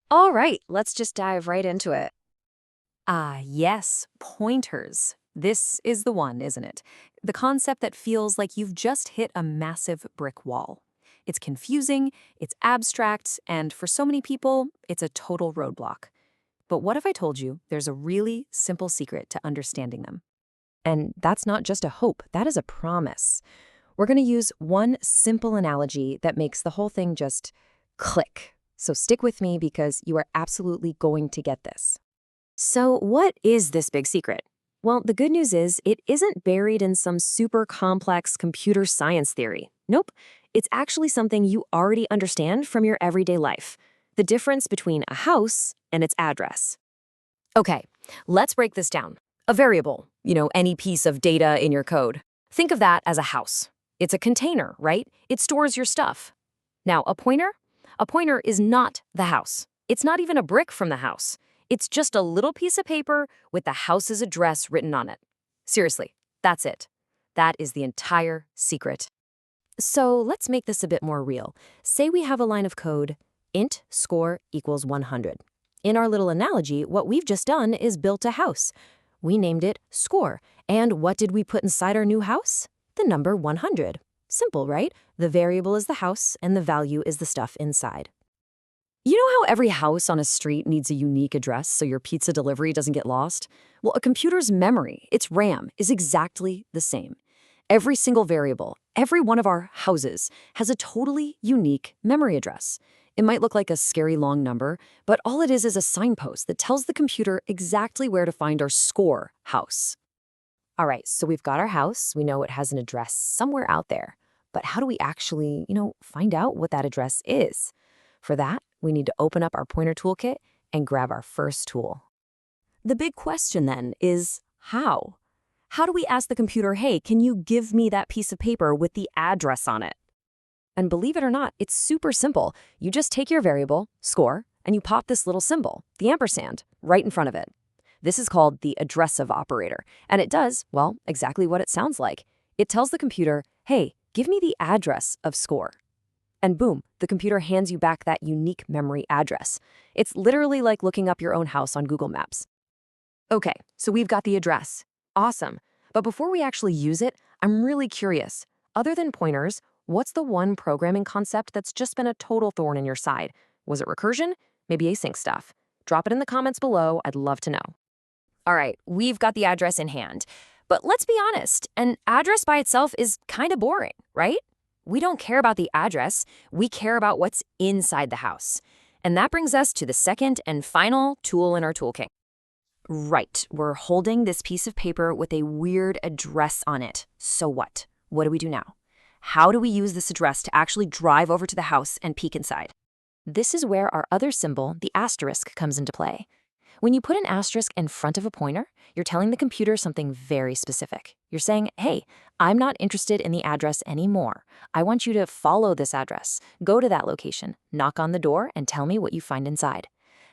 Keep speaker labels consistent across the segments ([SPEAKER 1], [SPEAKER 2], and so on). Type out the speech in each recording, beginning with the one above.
[SPEAKER 1] All right, let's just dive right into it.
[SPEAKER 2] Yes, pointers. This is the one, isn't it? The concept that feels like you've just hit a massive brick wall. It's confusing, it's abstract, and for so many people, it's a total roadblock. But what if I told you there's a really simple secret to understanding them?
[SPEAKER 1] And that's not just a hope, that is a promise. We're going to use one simple analogy that makes the whole thing just click. So stick with me because you are absolutely going to get this. So, what is this big secret? Well, the good news is it isn't buried in some super complex computer science theory. Nope. It's actually something you already understand from your everyday life. The difference between a house and its address. Okay, let's break this down. A variable, any piece of data in your code. Think of that as a house. It's a container, right? It stores your stuff. Now, a pointer? A pointer is not the house. It's not even a brick from the house. It's just a little piece of paper with the house's address written on it. Seriously, that's it. That is the entire secret. So let's make this a bit more real. Say we have a line of code, int score equals 100. In our little analogy, what we've just done is built a house. We named it score. And what did we put inside our new house? The number 100. Simple, right? The variable is the house, and the value is the stuff inside. You know how every house on a street needs a unique address so your pizza delivery doesn't get lost? Well, a computer's memory, its RAM, is exactly the same. Every single variable, every one of our houses, has a totally unique memory address. It might look like a scary long number, but all it is a signpost that tells the computer exactly where to find our score house. All right, so we've got our house. We know it has an address somewhere out there. But how do we actually, find out what that address is? For that, we need to open up our pointer toolkit and grab our first tool. The big question then is how? How do we ask the computer, hey, can you give me that piece of paper with the address on it? And believe it or not, it's super simple. You just take your variable, score, and you pop this little symbol, the ampersand, right in front of it. This is called the addressive operator, and it does, well, exactly what it sounds like. It tells the computer, hey, give me the address of score. And boom, the computer hands you back that unique memory address. It's literally like looking up your own house on Google Maps. Okay, so we've got the address. Awesome. But before we actually use it, I'm really curious. Other than pointers, what's the one programming concept that's just been a total thorn in your side? Was it recursion? Maybe async stuff? Drop it in the comments below. I'd love to know. All right, we've got the address in hand. But let's be honest, an address by itself is kind of boring, right? We don't care about the address, we care about what's inside the house. And that brings us to the second and final tool in our toolkit. Right, we're holding this piece of paper with a weird address on it. So what? What do we do now? How do we use this address to actually drive over to the house and peek inside? This is where our other symbol, the asterisk, comes into play. When you put an asterisk in front of a pointer, you're telling the computer something very specific. You're saying, hey, I'm not interested in the address anymore. I want you to follow this address, go to that location, knock on the door, and tell me what you find inside.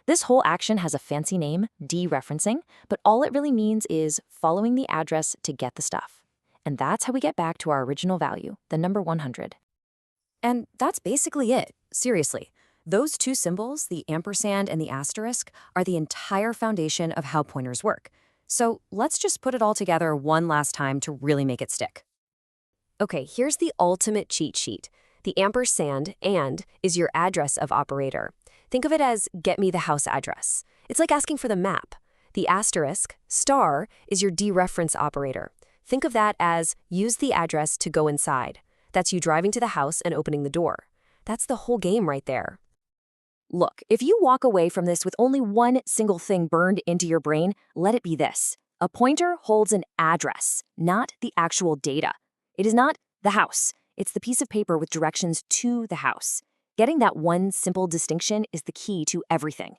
[SPEAKER 1] This whole action has a fancy name, dereferencing, but all it really means is following the address to get the stuff. And that's how we get back to our original value, the number 100. And that's basically it, seriously. Those two symbols, the ampersand and the asterisk, are the entire foundation of how pointers work. So let's just put it all together one last time to really make it stick. Okay, here's the ultimate cheat sheet. The ampersand and is your address of operator. Think of it as get me the house address. It's like asking for the map. The asterisk, star, is your dereference operator. Think of that as use the address to go inside. That's you driving to the house and opening the door. That's the whole game right there. Look, if you walk away from this with only one single thing burned into your brain, let it be this. A pointer holds an address, not the actual data. It is not the house. It's the piece of paper with directions to the house. Getting that one simple distinction is the key to everything.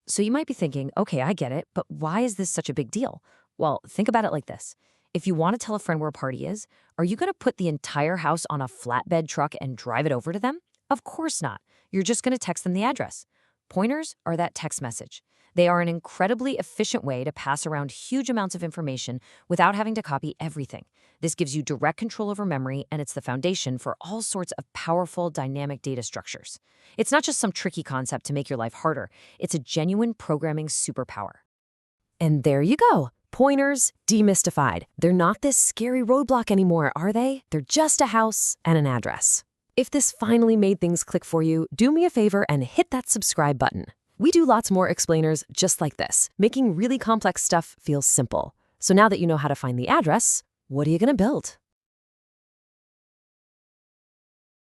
[SPEAKER 1] So you might be thinking, okay, I get it, but why is this such a big deal? Well, think about it like this. If you want to tell a friend where a party is, are you going to put the entire house on a flatbed truck and drive it over to them? Of course not. You're just going to text them the address. Pointers are that text message. They are an incredibly efficient way to pass around huge amounts of information without having to copy everything.
[SPEAKER 2] This gives you direct control over memory, and it's the foundation for all sorts of powerful dynamic data structures. It's not just some tricky concept to make your life harder. It's a genuine programming superpower.
[SPEAKER 1] And there you go. Pointers demystified. They're not this scary roadblock anymore, are they? They're just a house and an address. If this finally made things click for you, do me a favor and hit that subscribe button. We do lots more explainers just like this, making really complex stuff feel simple. So now that you know how to find the address, what are you going to build?